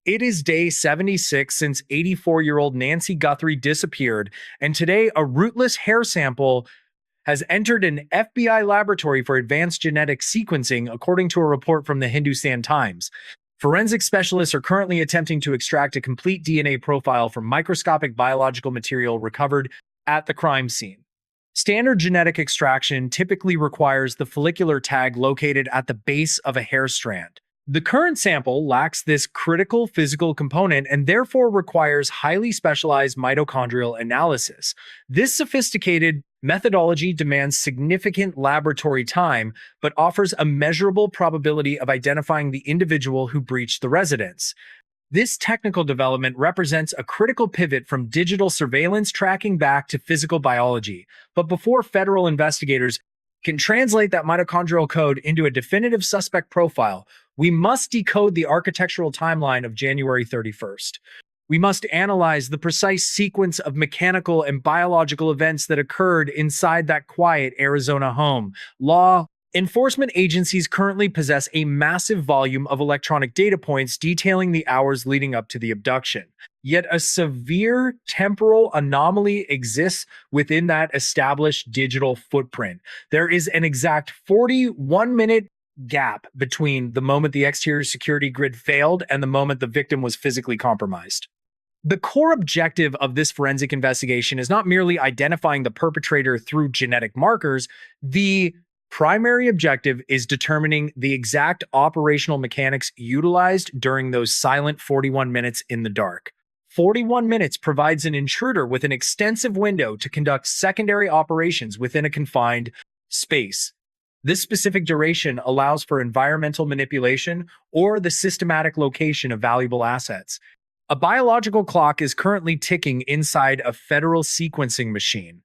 It is day 76 since 84-year-old Nancy Guthrie disappeared, and today a rootless hair sample has entered an FBI laboratory for advanced genetic sequencing, according to a report from the Hindustan Times. Forensic specialists are currently attempting to extract a complete DNA profile from microscopic biological material recovered at the crime scene. Standard genetic extraction typically requires the follicular tag located at the base of a hair strand. The current sample lacks this critical physical component and therefore requires highly specialized mitochondrial analysis. This sophisticated methodology demands significant laboratory time, but offers a measurable probability of identifying the individual who breached the residence. This technical development represents a critical pivot from digital surveillance tracking back to physical biology. But before federal investigators can translate that mitochondrial code into a definitive suspect profile, we must decode the architectural timeline of January 31st. We must analyze the precise sequence of mechanical and biological events that occurred inside that quiet Arizona home. Law enforcement agencies currently possess a massive volume of electronic data points detailing the hours leading up to the abduction. Yet a severe temporal anomaly exists within that established digital footprint. There is an exact 41-minute gap between the moment the exterior security grid failed and the moment the victim was physically compromised. The core objective of this forensic investigation is not merely identifying the perpetrator through genetic markers. The primary objective is determining the exact operational mechanics utilized during those silent 41 minutes in the dark. 41 minutes provides an intruder with an extensive window to conduct secondary operations within a confined space. This specific duration allows for environmental manipulation or the systematic location of valuable assets. A biological clock is currently ticking inside a federal sequencing machine.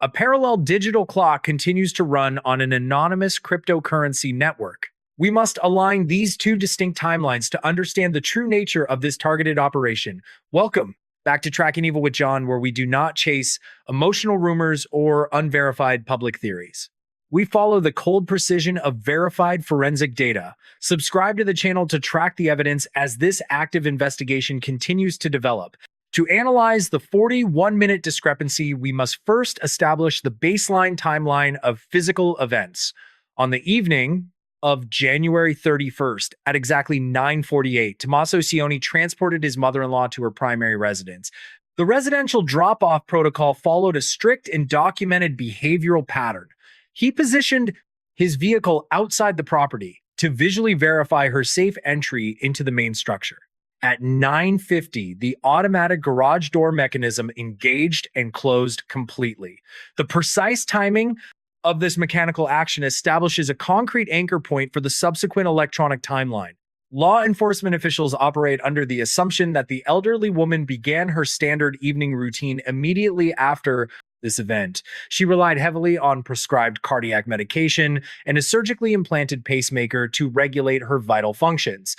A parallel digital clock continues to run on an anonymous cryptocurrency network. We must align these two distinct timelines to understand the true nature of this targeted operation. Welcome back to Tracking Evil with John, where we do not chase emotional rumors or unverified public theories. We follow the cold precision of verified forensic data. Subscribe to the channel to track the evidence as this active investigation continues to develop. To analyze the 41-minute discrepancy, we must first establish the baseline timeline of physical events. On the evening of January 31st, at exactly 9:48, Tommaso Cioni transported his mother-in-law to her primary residence. The residential drop-off protocol followed a strict and documented behavioral pattern. He positioned his vehicle outside the property to visually verify her safe entry into the main structure. At 9:50, the automatic garage door mechanism engaged and closed completely. The precise timing of this mechanical action establishes a concrete anchor point for the subsequent electronic timeline. Law enforcement officials operate under the assumption that the elderly woman began her standard evening routine immediately after this event. She relied heavily on prescribed cardiac medication and a surgically implanted pacemaker to regulate her vital functions.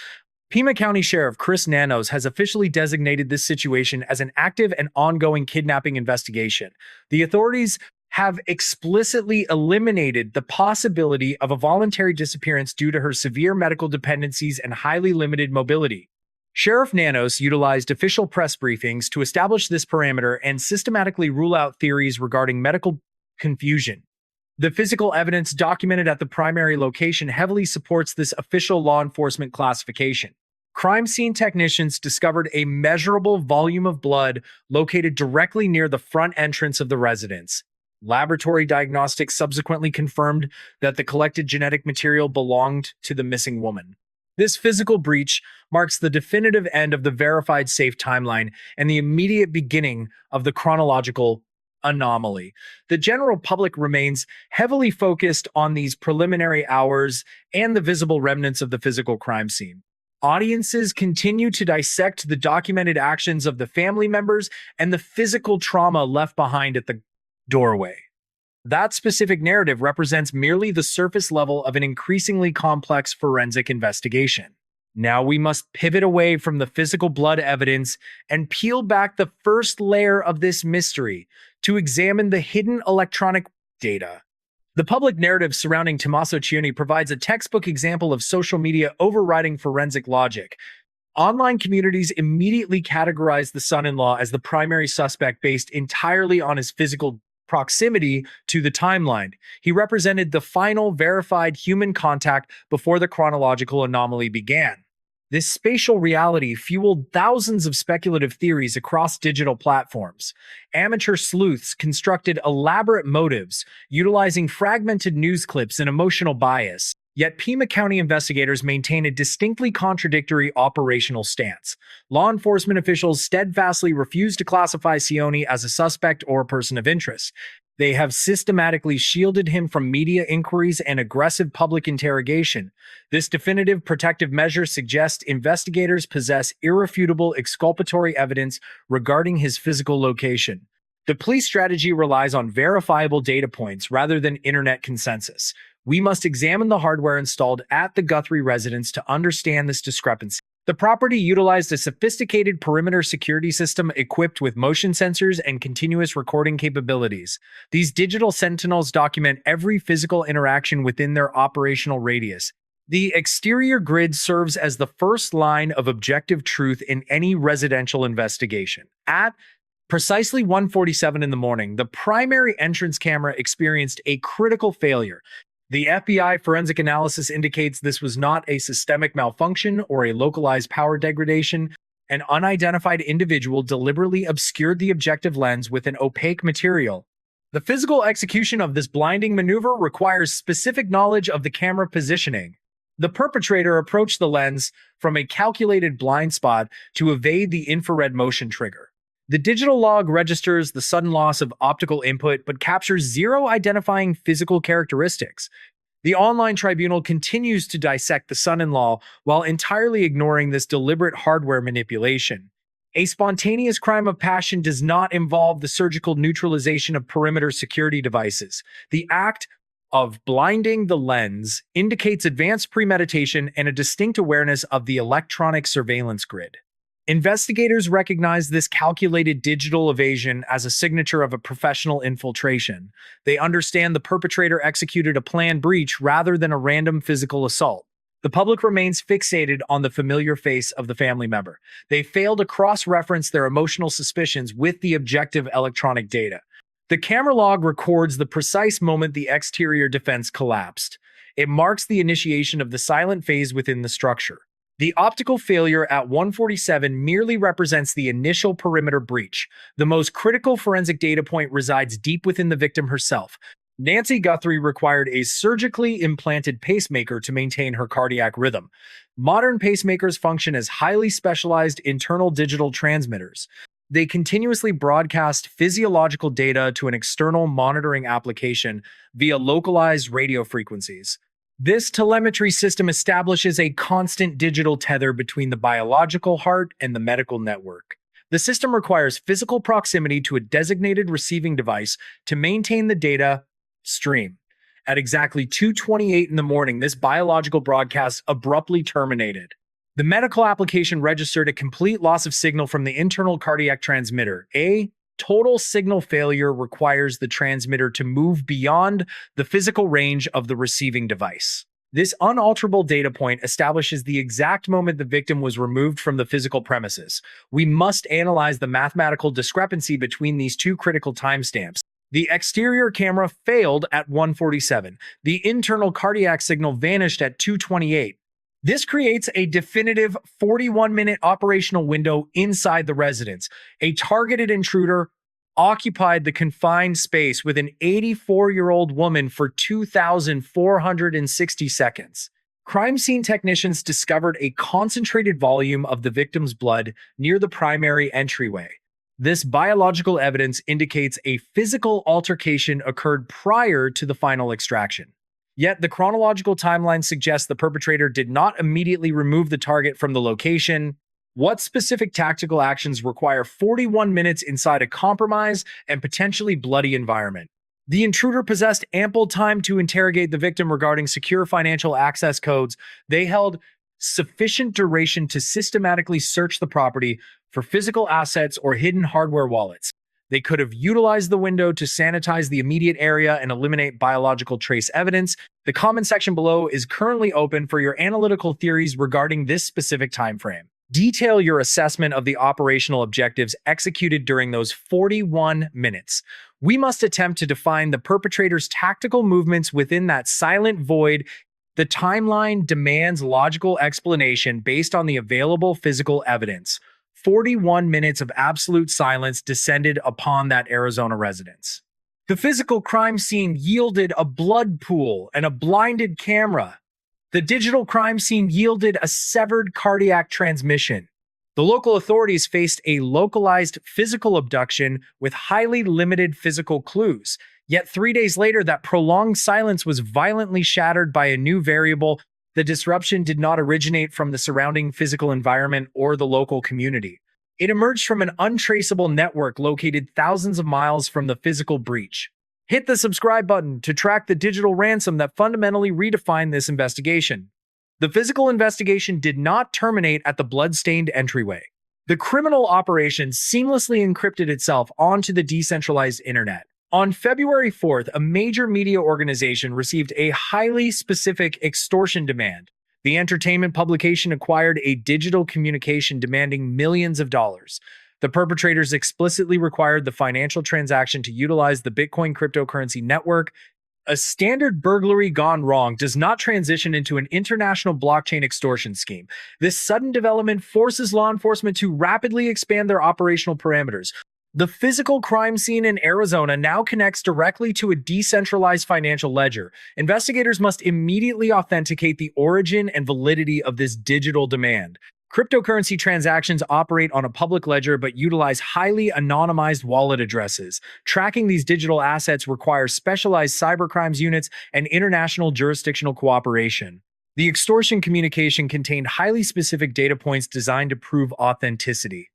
Pima County Sheriff Chris Nanos has officially designated this situation as an active and ongoing kidnapping investigation. The authorities have explicitly eliminated the possibility of a voluntary disappearance due to her severe medical dependencies and highly limited mobility. Sheriff Nanos utilized official press briefings to establish this parameter and systematically rule out theories regarding medical confusion. The physical evidence documented at the primary location heavily supports this official law enforcement classification. Crime scene technicians discovered a measurable volume of blood located directly near the front entrance of the residence. Laboratory diagnostics subsequently confirmed that the collected genetic material belonged to the missing woman. This physical breach marks the definitive end of the verified safe timeline and the immediate beginning of the chronological anomaly. The general public remains heavily focused on these preliminary hours and the visible remnants of the physical crime scene. Audiences continue to dissect the documented actions of the family members and the physical trauma left behind at the doorway. That specific narrative represents merely the surface level of an increasingly complex forensic investigation. Now we must pivot away from the physical blood evidence and peel back the first layer of this mystery to examine the hidden electronic data. The public narrative surrounding Tommaso Cioni provides a textbook example of social media overriding forensic logic. Online communities immediately categorized the son-in-law as the primary suspect based entirely on his physical proximity to the timeline. He represented the final verified human contact before the chronological anomaly began. This spatial reality fueled thousands of speculative theories across digital platforms. Amateur sleuths constructed elaborate motives, utilizing fragmented news clips and emotional bias. Yet Pima County investigators maintain a distinctly contradictory operational stance. Law enforcement officials steadfastly refuse to classify Cioni as a suspect or a person of interest. They have systematically shielded him from media inquiries and aggressive public interrogation. This definitive protective measure suggests investigators possess irrefutable exculpatory evidence regarding his physical location. The police strategy relies on verifiable data points rather than internet consensus. We must examine the hardware installed at the Guthrie residence to understand this discrepancy. The property utilized a sophisticated perimeter security system equipped with motion sensors and continuous recording capabilities. These digital sentinels document every physical interaction within their operational radius. The exterior grid serves as the first line of objective truth in any residential investigation. At precisely 1:47 in the morning, the primary entrance camera experienced a critical failure. The FBI forensic analysis indicates this was not a systemic malfunction or a localized power degradation. An unidentified individual deliberately obscured the objective lens with an opaque material. The physical execution of this blinding maneuver requires specific knowledge of the camera positioning. The perpetrator approached the lens from a calculated blind spot to evade the infrared motion trigger. The digital log registers the sudden loss of optical input but captures zero identifying physical characteristics. The online tribunal continues to dissect the son-in-law while entirely ignoring this deliberate hardware manipulation. A spontaneous crime of passion does not involve the surgical neutralization of perimeter security devices. The act of blinding the lens indicates advanced premeditation and a distinct awareness of the electronic surveillance grid. Investigators recognize this calculated digital evasion as a signature of a professional infiltration. They understand the perpetrator executed a planned breach rather than a random physical assault. The public remains fixated on the familiar face of the family member. They fail to cross-reference their emotional suspicions with the objective electronic data. The camera log records the precise moment the exterior defense collapsed. It marks the initiation of the silent phase within the structure. The optical failure at 1:47 merely represents the initial perimeter breach. The most critical forensic data point resides deep within the victim herself. Nancy Guthrie required a surgically implanted pacemaker to maintain her cardiac rhythm. Modern pacemakers function as highly specialized internal digital transmitters. They continuously broadcast physiological data to an external monitoring application via localized radio frequencies. This telemetry system establishes a constant digital tether between the biological heart and the medical network. The system requires physical proximity to a designated receiving device to maintain the data stream. At exactly 2:28 in the morning, this biological broadcast abruptly terminated. The medical application registered a complete loss of signal from the internal cardiac transmitter. A total signal failure requires the transmitter to move beyond the physical range of the receiving device. This unalterable data point establishes the exact moment the victim was removed from the physical premises. We must analyze the mathematical discrepancy between these two critical timestamps. The exterior camera failed at 1:47. The internal cardiac signal vanished at 2:28. This creates a definitive 41-minute operational window inside the residence. A targeted intruder occupied the confined space with an 84-year-old woman for 2,460 seconds. Crime scene technicians discovered a concentrated volume of the victim's blood near the primary entryway. This biological evidence indicates a physical altercation occurred prior to the final extraction. Yet the chronological timeline suggests the perpetrator did not immediately remove the target from the location. What specific tactical actions require 41 minutes inside a compromised and potentially bloody environment? The intruder possessed ample time to interrogate the victim regarding secure financial access codes. They held sufficient duration to systematically search the property for physical assets or hidden hardware wallets. They could have utilized the window to sanitize the immediate area and eliminate biological trace evidence. The comment section below is currently open for your analytical theories regarding this specific time frame. Detail your assessment of the operational objectives executed during those 41 minutes. We must attempt to define the perpetrator's tactical movements within that silent void. The timeline demands logical explanation based on the available physical evidence. 41 minutes of absolute silence descended upon that Arizona residence. The physical crime scene yielded a blood pool and a blinded camera. The digital crime scene yielded a severed cardiac transmission. The local authorities faced a localized physical abduction with highly limited physical clues. Yet 3 days later, that prolonged silence was violently shattered by a new variable. The disruption did not originate from the surrounding physical environment or the local community. It emerged from an untraceable network located thousands of miles from the physical breach. Hit the subscribe button to track the digital ransom that fundamentally redefined this investigation. The physical investigation did not terminate at the blood-stained entryway. The criminal operation seamlessly encrypted itself onto the decentralized internet. On February 4th, a major media organization received a highly specific extortion demand. The entertainment publication acquired a digital communication demanding millions of dollars. The perpetrators explicitly required the financial transaction to utilize the Bitcoin cryptocurrency network. A standard burglary gone wrong does not transition into an international blockchain extortion scheme. This sudden development forces law enforcement to rapidly expand their operational parameters. The physical crime scene in Arizona now connects directly to a decentralized financial ledger. Investigators must immediately authenticate the origin and validity of this digital demand. Cryptocurrency transactions operate on a public ledger but utilize highly anonymized wallet addresses. Tracking these digital assets requires specialized cybercrimes units and international jurisdictional cooperation. The extortion communication contained highly specific data points designed to prove authenticity.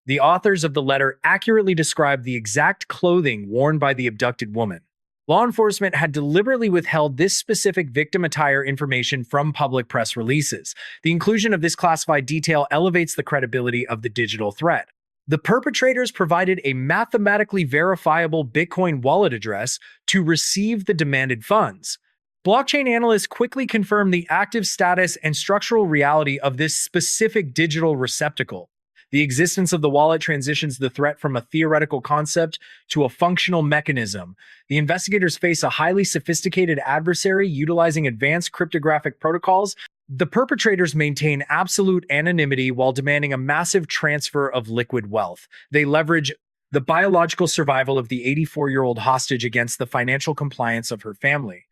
The authors of the letter accurately described the exact clothing worn by the abducted woman. Law enforcement had deliberately withheld this specific victim attire information from public press releases. The inclusion of this classified detail elevates the credibility of the digital threat. The perpetrators provided a mathematically verifiable Bitcoin wallet address to receive the demanded funds. Blockchain analysts quickly confirmed the active status and structural reality of this specific digital receptacle. The existence of the wallet transitions the threat from a theoretical concept to a functional mechanism. The investigators face a highly sophisticated adversary utilizing advanced cryptographic protocols. The perpetrators maintain absolute anonymity while demanding a massive transfer of liquid wealth. They leverage the biological survival of the 84-year-old hostage against the financial compliance of her family.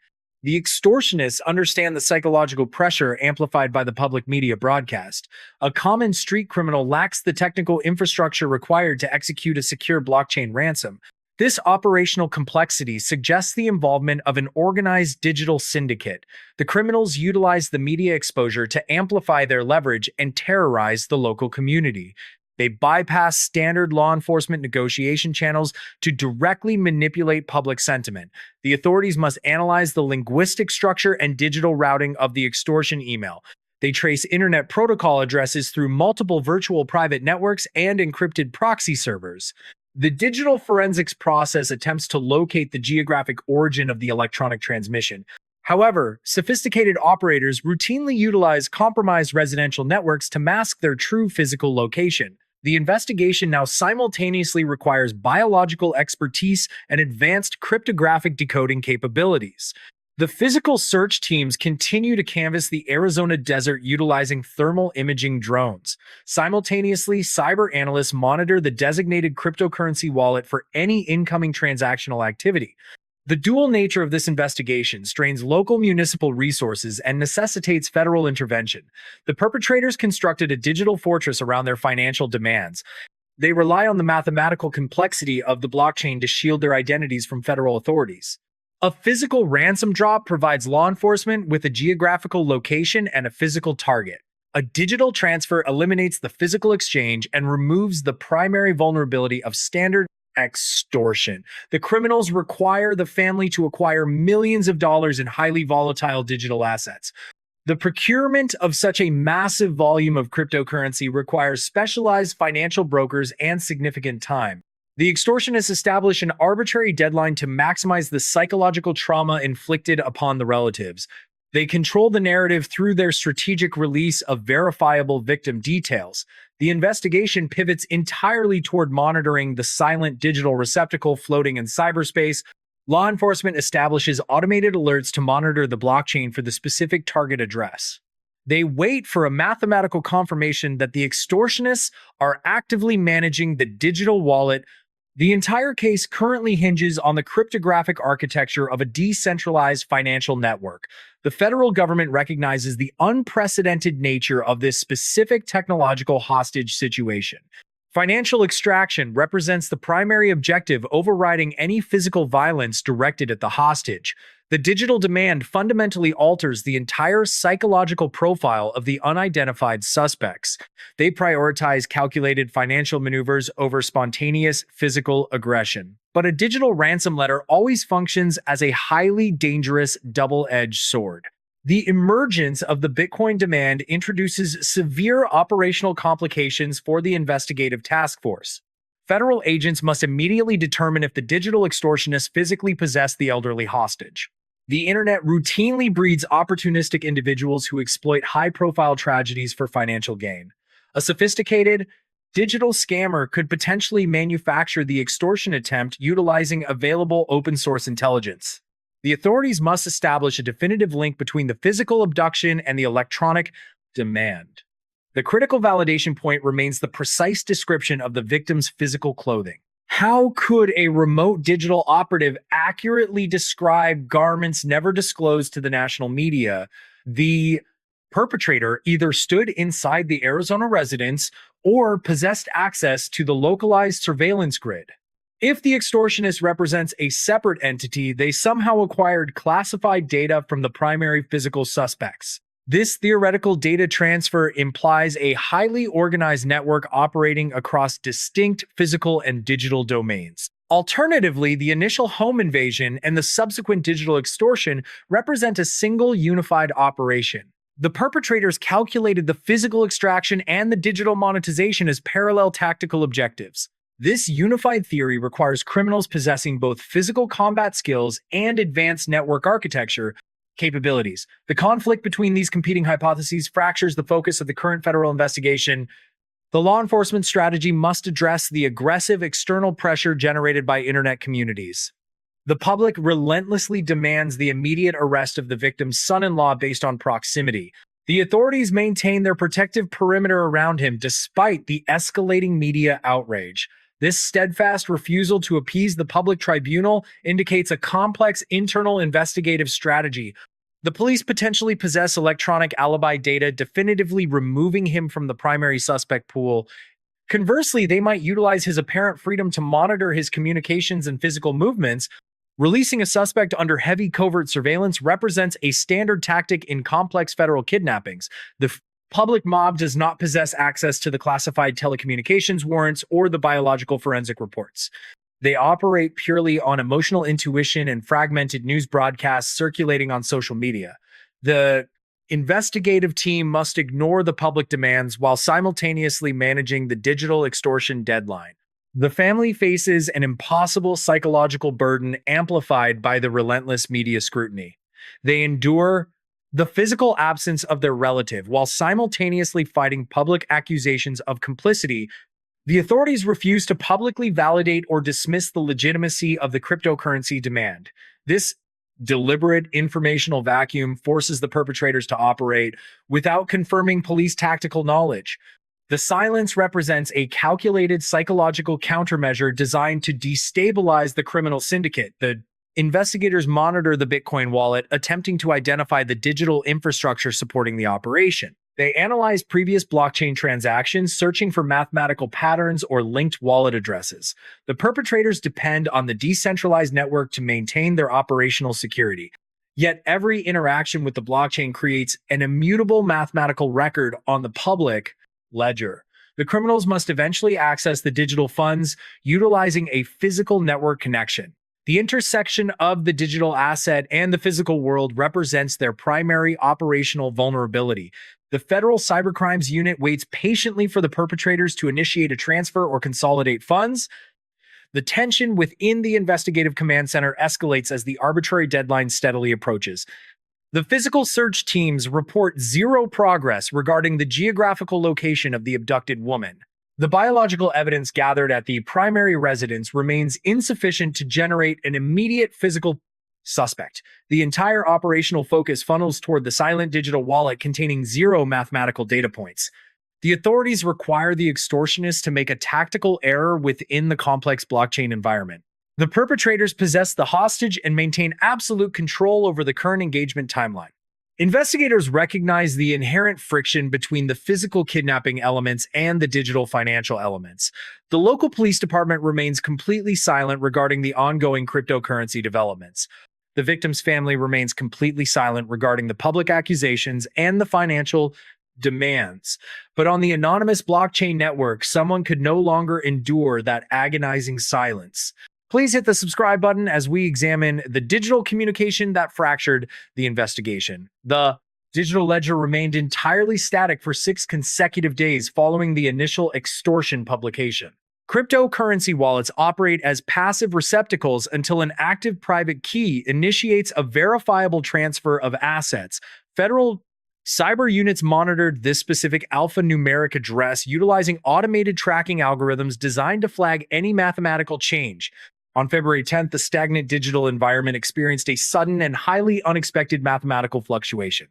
The extortionists understand the psychological pressure amplified by the public media broadcast. A common street criminal lacks the technical infrastructure required to execute a secure blockchain ransom. This operational complexity suggests the involvement of an organized digital syndicate. The criminals utilize the media exposure to amplify their leverage and terrorize the local community. They bypass standard law enforcement negotiation channels to directly manipulate public sentiment. The authorities must analyze the linguistic structure and digital routing of the extortion email. They trace internet protocol addresses through multiple virtual private networks and encrypted proxy servers. The digital forensics process attempts to locate the geographic origin of the electronic transmission. However, sophisticated operators routinely utilize compromised residential networks to mask their true physical location. The investigation now simultaneously requires biological expertise and advanced cryptographic decoding capabilities. The physical search teams continue to canvass the Arizona desert utilizing thermal imaging drones. Simultaneously, cyber analysts monitor the designated cryptocurrency wallet for any incoming transactional activity. The dual nature of this investigation strains local municipal resources and necessitates federal intervention. The perpetrators constructed a digital fortress around their financial demands. They rely on the mathematical complexity of the blockchain to shield their identities from federal authorities. A physical ransom drop provides law enforcement with a geographical location and a physical target. A digital transfer eliminates the physical exchange and removes the primary vulnerability of standard extortion. The criminals require the family to acquire millions of dollars in highly volatile digital assets. The procurement of such a massive volume of cryptocurrency requires specialized financial brokers and significant time. The extortionists establish an arbitrary deadline to maximize the psychological trauma inflicted upon the relatives. They control the narrative through their strategic release of verifiable victim details. The investigation pivots entirely toward monitoring the silent digital receptacle floating in cyberspace. Law enforcement establishes automated alerts to monitor the blockchain for the specific target address. They wait for a mathematical confirmation that the extortionists are actively managing the digital wallet. The entire case currently hinges on the cryptographic architecture of a decentralized financial network. The federal government recognizes the unprecedented nature of this specific technological hostage situation. Financial extraction represents the primary objective, overriding any physical violence directed at the hostage. The digital demand fundamentally alters the entire psychological profile of the unidentified suspects. They prioritize calculated financial maneuvers over spontaneous physical aggression. But a digital ransom letter always functions as a highly dangerous double-edged sword. The emergence of the Bitcoin demand introduces severe operational complications for the investigative task force. Federal agents must immediately determine if the digital extortionists physically possess the elderly hostage. The internet routinely breeds opportunistic individuals who exploit high-profile tragedies for financial gain. A sophisticated digital scammer could potentially manufacture the extortion attempt utilizing available open-source intelligence. The authorities must establish a definitive link between the physical abduction and the electronic demand. The critical validation point remains the precise description of the victim's physical clothing. How could a remote digital operative accurately describe garments never disclosed to the national media? The perpetrator either stood inside the Arizona residence or possessed access to the localized surveillance grid. If the extortionist represents a separate entity, they somehow acquired classified data from the primary physical suspects. This theoretical data transfer implies a highly organized network operating across distinct physical and digital domains. Alternatively, the initial home invasion and the subsequent digital extortion represent a single unified operation. The perpetrators calculated the physical extraction and the digital monetization as parallel tactical objectives. This unified theory requires criminals possessing both physical combat skills and advanced network architecture capabilities. The conflict between these competing hypotheses fractures the focus of the current federal investigation. The law enforcement strategy must address the aggressive external pressure generated by internet communities. The public relentlessly demands the immediate arrest of the victim's son-in-law based on proximity. The authorities maintain their protective perimeter around him despite the escalating media outrage. This steadfast refusal to appease the public tribunal indicates a complex internal investigative strategy. The police potentially possess electronic alibi data, definitively removing him from the primary suspect pool. Conversely, they might utilize his apparent freedom to monitor his communications and physical movements. Releasing a suspect under heavy covert surveillance represents a standard tactic in complex federal kidnappings. The public mob does not possess access to the classified telecommunications warrants or the biological forensic reports. They operate purely on emotional intuition and fragmented news broadcasts circulating on social media. The investigative team must ignore the public demands while simultaneously managing the digital extortion deadline. The family faces an impossible psychological burden amplified by the relentless media scrutiny. They endure the physical absence of their relative while simultaneously fighting public accusations of complicity. The authorities refuse to publicly validate or dismiss the legitimacy of the cryptocurrency demand. This deliberate informational vacuum forces the perpetrators to operate without confirming police tactical knowledge. The silence represents a calculated psychological countermeasure designed to destabilize the criminal syndicate. The investigators monitor the Bitcoin wallet, attempting to identify the digital infrastructure supporting the operation. They analyze previous blockchain transactions, searching for mathematical patterns or linked wallet addresses. The perpetrators depend on the decentralized network to maintain their operational security. Yet every interaction with the blockchain creates an immutable mathematical record on the public ledger. The criminals must eventually access the digital funds, utilizing a physical network connection. The intersection of the digital asset and the physical world represents their primary operational vulnerability. The Federal Cybercrimes Unit waits patiently for the perpetrators to initiate a transfer or consolidate funds. The tension within the investigative command center escalates as the arbitrary deadline steadily approaches. The physical search teams report zero progress regarding the geographical location of the abducted woman. The biological evidence gathered at the primary residence remains insufficient to generate an immediate physical suspect. The entire operational focus funnels toward the silent digital wallet containing zero mathematical data points. The authorities require the extortionist to make a tactical error within the complex blockchain environment. The perpetrators possess the hostage and maintain absolute control over the current engagement timeline. Investigators recognize the inherent friction between the physical kidnapping elements and the digital financial elements. The local police department remains completely silent regarding the ongoing cryptocurrency developments. The victim's family remains completely silent regarding the public accusations and the financial demands. But on the anonymous blockchain network, someone could no longer endure that agonizing silence. Please hit the subscribe button as we examine the digital communication that fractured the investigation. The digital ledger remained entirely static for 6 consecutive days following the initial extortion publication. Cryptocurrency wallets operate as passive receptacles until an active private key initiates a verifiable transfer of assets. Federal cyber units monitored this specific alphanumeric address utilizing automated tracking algorithms designed to flag any mathematical change. On February 10th, the stagnant digital environment experienced a sudden and highly unexpected mathematical fluctuation.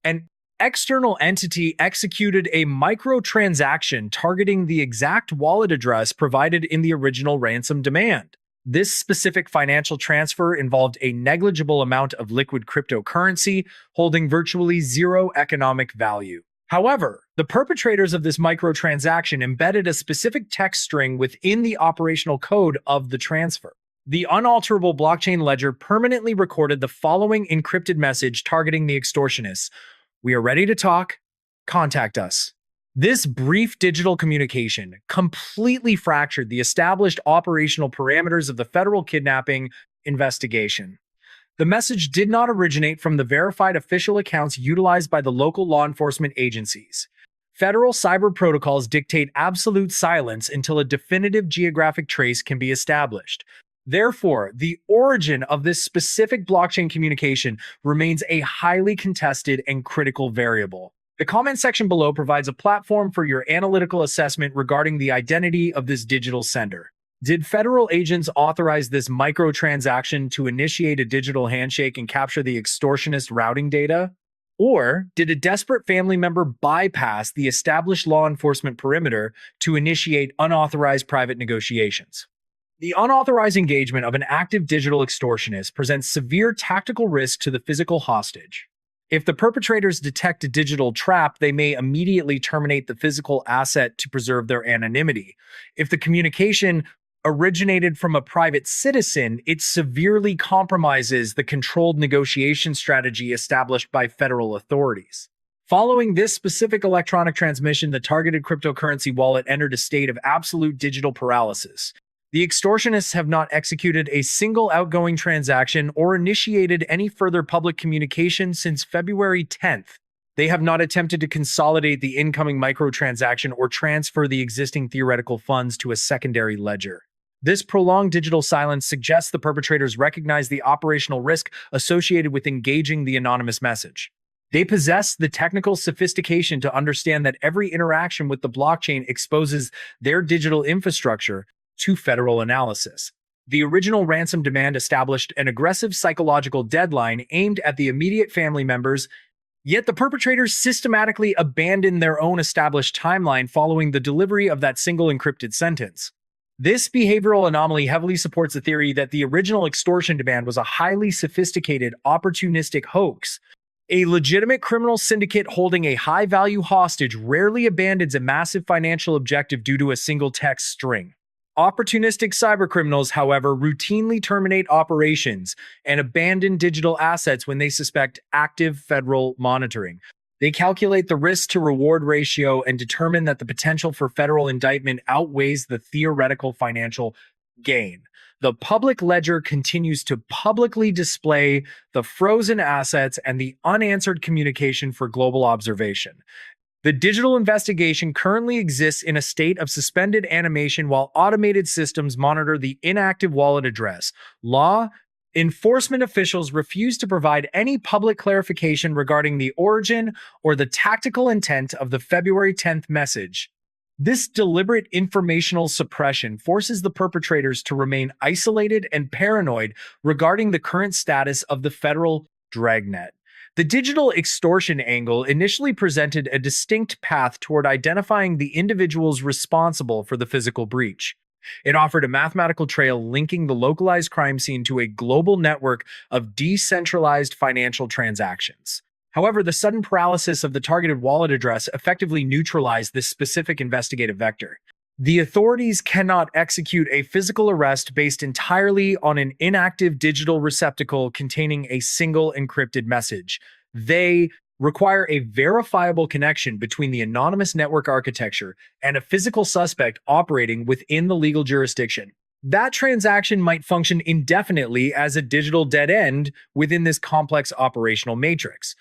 An external entity executed a microtransaction targeting the exact wallet address provided in the original ransom demand. This specific financial transfer involved a negligible amount of liquid cryptocurrency holding virtually zero economic value. However, the perpetrators of this microtransaction embedded a specific text string within the operational code of the transfer. The unalterable blockchain ledger permanently recorded the following encrypted message targeting the extortionists: "We are ready to talk. Contact us." This brief digital communication completely fractured the established operational parameters of the federal kidnapping investigation. The message did not originate from the verified official accounts utilized by the local law enforcement agencies. Federal cyber protocols dictate absolute silence until a definitive geographic trace can be established. Therefore, the origin of this specific blockchain communication remains a highly contested and critical variable. The comment section below provides a platform for your analytical assessment regarding the identity of this digital sender. Did federal agents authorize this microtransaction to initiate a digital handshake and capture the extortionist routing data? Or did a desperate family member bypass the established law enforcement perimeter to initiate unauthorized private negotiations? The unauthorized engagement of an active digital extortionist presents severe tactical risk to the physical hostage. If the perpetrators detect a digital trap, they may immediately terminate the physical asset to preserve their anonymity. If the communication originated from a private citizen, it severely compromises the controlled negotiation strategy established by federal authorities. Following this specific electronic transmission, the targeted cryptocurrency wallet entered a state of absolute digital paralysis. The extortionists have not executed a single outgoing transaction or initiated any further public communication since February 10th. They have not attempted to consolidate the incoming microtransaction or transfer the existing theoretical funds to a secondary ledger. This prolonged digital silence suggests the perpetrators recognize the operational risk associated with engaging the anonymous message. They possess the technical sophistication to understand that every interaction with the blockchain exposes their digital infrastructure to federal analysis. The original ransom demand established an aggressive psychological deadline aimed at the immediate family members, yet the perpetrators systematically abandoned their own established timeline following the delivery of that single encrypted sentence. This behavioral anomaly heavily supports the theory that the original extortion demand was a highly sophisticated, opportunistic hoax. A legitimate criminal syndicate holding a high-value hostage rarely abandons a massive financial objective due to a single text string. Opportunistic cybercriminals, however, routinely terminate operations and abandon digital assets when they suspect active federal monitoring. They calculate the risk-to-reward ratio and determine that the potential for federal indictment outweighs the theoretical financial gain. The public ledger continues to publicly display the frozen assets and the unanswered communication for global observation. The digital investigation currently exists in a state of suspended animation while automated systems monitor the inactive wallet address. Law Enforcement officials refuse to provide any public clarification regarding the origin or the tactical intent of the February 10th message. This deliberate informational suppression forces the perpetrators to remain isolated and paranoid regarding the current status of the federal dragnet. The digital extortion angle initially presented a distinct path toward identifying the individuals responsible for the physical breach. It offered a mathematical trail linking the localized crime scene to a global network of decentralized financial transactions. However, the sudden paralysis of the targeted wallet address effectively neutralized this specific investigative vector. The authorities cannot execute a physical arrest based entirely on an inactive digital receptacle containing a single encrypted message. They require a verifiable connection between the anonymous network architecture and a physical suspect operating within the legal jurisdiction. That transaction might function indefinitely as a digital dead end within this complex operational matrix.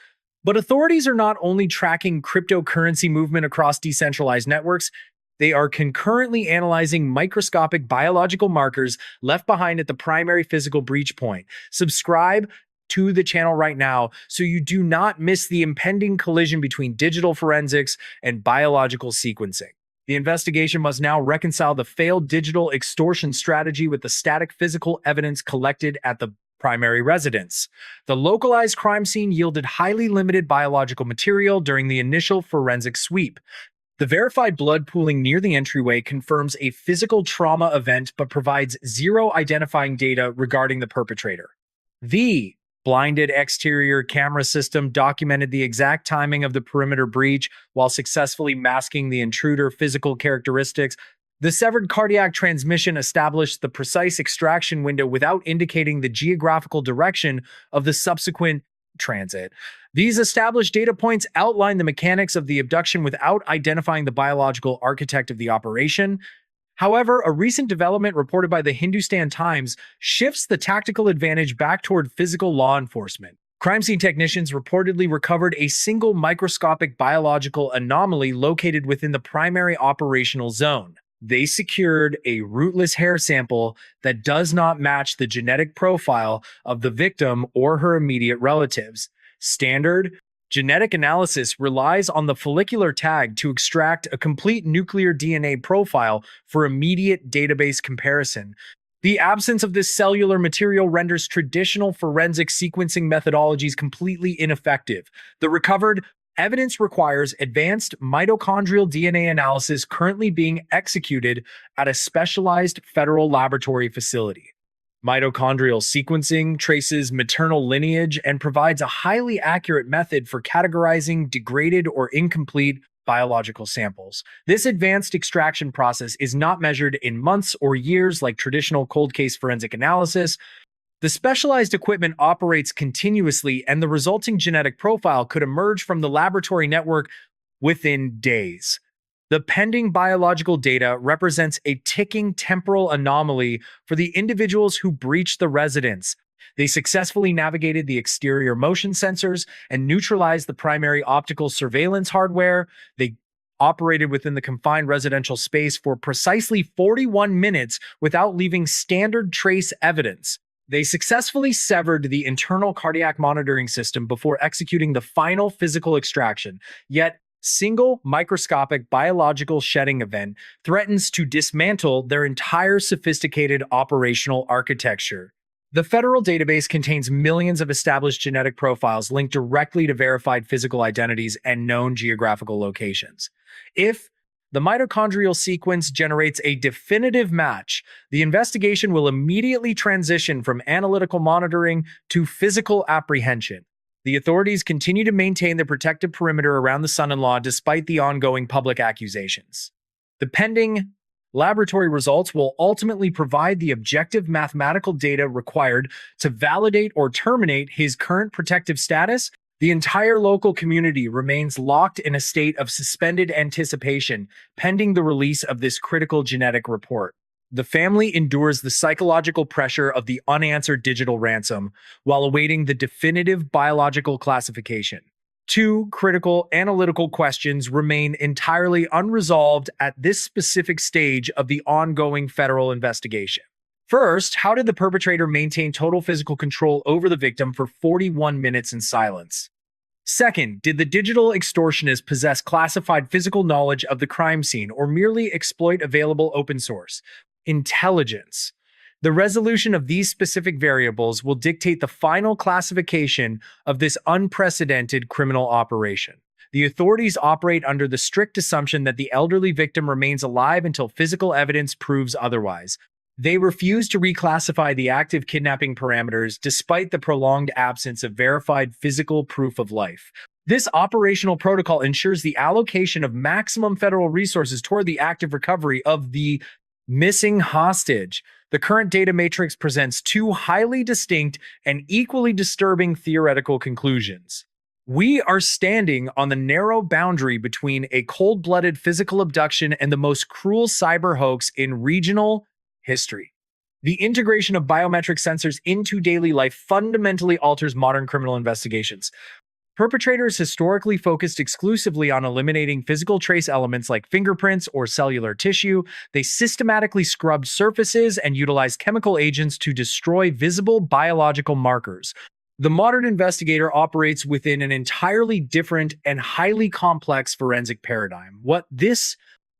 But authorities are not only tracking cryptocurrency movement across decentralized networks, they are concurrently analyzing microscopic biological markers left behind at the primary physical breach point. Subscribe to the channel right now so you do not miss the impending collision between digital forensics and biological sequencing. The investigation must now reconcile the failed digital extortion strategy with the static physical evidence collected at the primary residence. The localized crime scene yielded highly limited biological material during the initial forensic sweep. The verified blood pooling near the entryway confirms a physical trauma event but provides zero identifying data regarding the perpetrator. The blinded exterior camera system documented the exact timing of the perimeter breach while successfully masking the intruder physical characteristics. The severed cardiac transmission established the precise extraction window without indicating the geographical direction of the subsequent transit. These established data points outline the mechanics of the abduction without identifying the biological architect of the operation. However, a recent development reported by the Hindustan Times shifts the tactical advantage back toward physical law enforcement. Crime scene technicians reportedly recovered a single microscopic biological anomaly located within the primary operational zone. They secured a rootless hair sample that does not match the genetic profile of the victim or her immediate relatives. Standard genetic analysis relies on the follicular tag to extract a complete nuclear DNA profile for immediate database comparison. The absence of this cellular material renders traditional forensic sequencing methodologies completely ineffective. The recovered evidence requires advanced mitochondrial DNA analysis currently being executed at a specialized federal laboratory facility. Mitochondrial sequencing traces maternal lineage and provides a highly accurate method for categorizing degraded or incomplete biological samples. This advanced extraction process is not measured in months or years like traditional cold case forensic analysis. The specialized equipment operates continuously, and the resulting genetic profile could emerge from the laboratory network within days. The pending biological data represents a ticking temporal anomaly for the individuals who breached the residence. They successfully navigated the exterior motion sensors and neutralized the primary optical surveillance hardware. They operated within the confined residential space for precisely 41 minutes without leaving standard trace evidence. They successfully severed the internal cardiac monitoring system before executing the final physical extraction. Yet, single microscopic biological shedding event threatens to dismantle their entire sophisticated operational architecture. The federal database contains millions of established genetic profiles linked directly to verified physical identities and known geographical locations. If the mitochondrial sequence generates a definitive match, the investigation will immediately transition from analytical monitoring to physical apprehension. The authorities continue to maintain the protective perimeter around the son-in-law despite the ongoing public accusations. The pending laboratory results will ultimately provide the objective mathematical data required to validate or terminate his current protective status. The entire local community remains locked in a state of suspended anticipation, pending the release of this critical genetic report. The family endures the psychological pressure of the unanswered digital ransom while awaiting the definitive biological classification. Two critical analytical questions remain entirely unresolved at this specific stage of the ongoing federal investigation. First, how did the perpetrator maintain total physical control over the victim for 41 minutes in silence? Second, did the digital extortionist possess classified physical knowledge of the crime scene or merely exploit available open source intelligence? The resolution of these specific variables will dictate the final classification of this unprecedented criminal operation. The authorities operate under the strict assumption that the elderly victim remains alive until physical evidence proves otherwise. They refuse to reclassify the active kidnapping parameters despite the prolonged absence of verified physical proof of life. This operational protocol ensures the allocation of maximum federal resources toward the active recovery of the missing hostage. The current data matrix presents two highly distinct and equally disturbing theoretical conclusions. We are standing on the narrow boundary between a cold-blooded physical abduction and the most cruel cyber hoax in regional history. The integration of biometric sensors into daily life fundamentally alters modern criminal investigations. Perpetrators historically focused exclusively on eliminating physical trace elements like fingerprints or cellular tissue. They systematically scrubbed surfaces and utilized chemical agents to destroy visible biological markers. The modern investigator operates within an entirely different and highly complex forensic paradigm. What this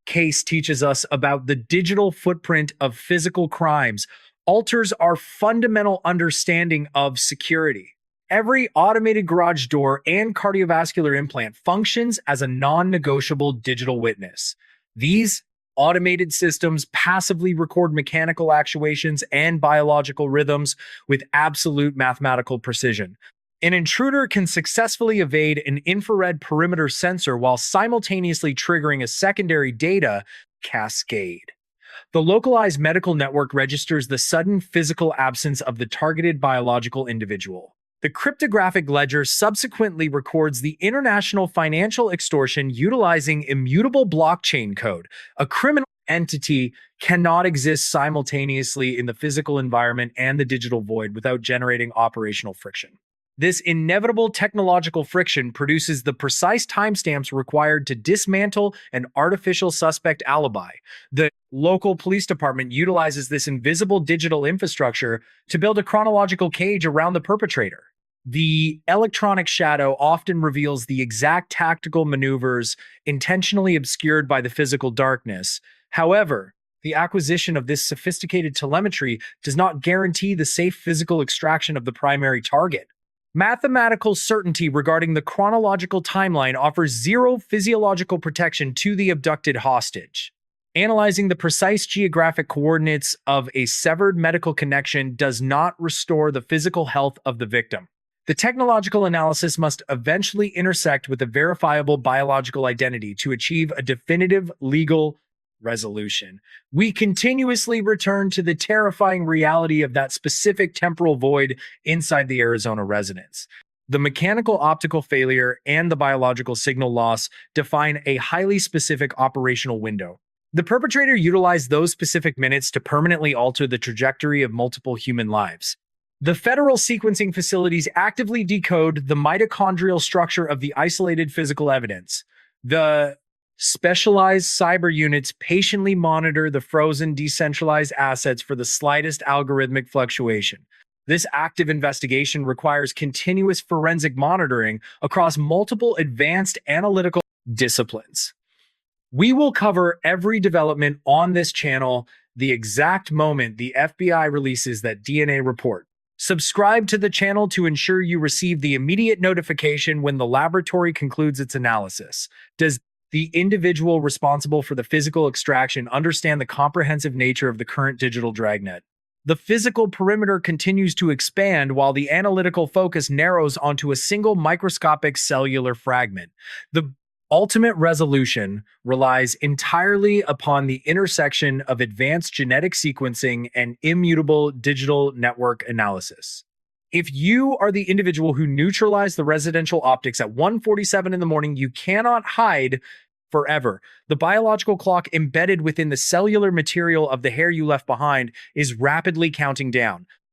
case teaches us about the digital footprint of physical crimes alters our fundamental understanding of security. Every automated garage door and cardiovascular implant functions as a non-negotiable digital witness. These automated systems passively record mechanical actuations and biological rhythms with absolute mathematical precision. An intruder can successfully evade an infrared perimeter sensor while simultaneously triggering a secondary data cascade. The localized medical network registers the sudden physical absence of the targeted biological individual. The cryptographic ledger subsequently records the international financial extortion utilizing immutable blockchain code. A criminal entity cannot exist simultaneously in the physical environment and the digital void without generating operational friction. This inevitable technological friction produces the precise timestamps required to dismantle an artificial suspect alibi. The local police department utilizes this invisible digital infrastructure to build a chronological cage around the perpetrator. The electronic shadow often reveals the exact tactical maneuvers intentionally obscured by the physical darkness. However, the acquisition of this sophisticated telemetry does not guarantee the safe physical extraction of the primary target. Mathematical certainty regarding the chronological timeline offers zero physiological protection to the abducted hostage. Analyzing the precise geographic coordinates of a severed medical connection does not restore the physical health of the victim. The technological analysis must eventually intersect with a verifiable biological identity to achieve a definitive legal resolution. We continuously return to the terrifying reality of that specific temporal void inside the Arizona residence. The mechanical optical failure and the biological signal loss define a highly specific operational window. The perpetrator utilized those specific minutes to permanently alter the trajectory of multiple human lives. The federal sequencing facilities actively decode the mitochondrial structure of the isolated physical evidence. The specialized cyber units patiently monitor the frozen, decentralized assets for the slightest algorithmic fluctuation. This active investigation requires continuous forensic monitoring across multiple advanced analytical disciplines. We will cover every development on this channel the exact moment the FBI releases that DNA report. Subscribe to the channel to ensure you receive the immediate notification when the laboratory concludes its analysis. Does the individual responsible for the physical extraction understand the comprehensive nature of the current digital dragnet? The physical perimeter continues to expand while the analytical focus narrows onto a single microscopic cellular fragment. The ultimate resolution relies entirely upon the intersection of advanced genetic sequencing and immutable digital network analysis. If you are the individual who neutralized the residential optics at 1:47 in the morning, you cannot hide forever. The biological clock embedded within the cellular material of the hair you left behind is rapidly counting down.